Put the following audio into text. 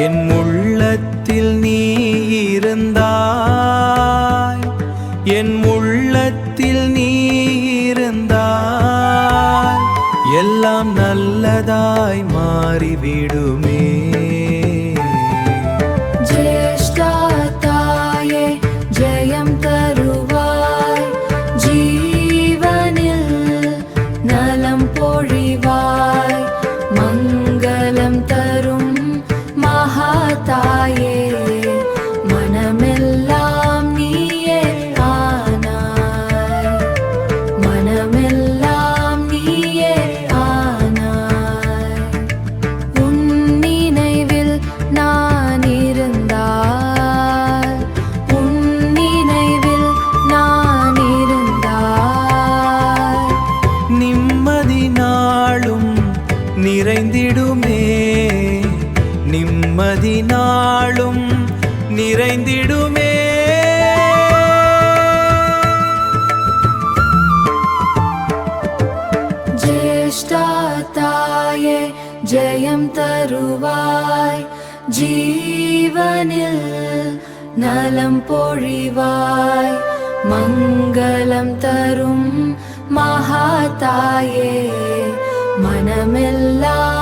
என் உள்ளத்தில் நீ இருந்தாய், என் உள்ளத்தில் நீ இருந்தாய், எல்லாம் நல்லதாய் மாறிவிடுமே. ஜேஷ்டாதாயே ஜெயம் தருவாய், ஜீவனில் நலம் பொழிவாய், மங்களம் தரும் மகாதாயே, மனமெல்லாம் நீயே ஆனாய், மனமெல்லாம் நீயே ஆனாய். உன் நினைவில் நான் இருந்தால், உன் நினைவில் நான் இருந்தால், நிம்மதி நாளும் நிறைந்திடுமே, நிம்மதி நாளும் நிறைந்திடுமே. ஜேஷ்டாதாயே ஜெயம் தருவாய், ஜீவனில் நலம் பொழிவாய், மங்களம் தரும் மகாதாயே, மனமெல்லாம்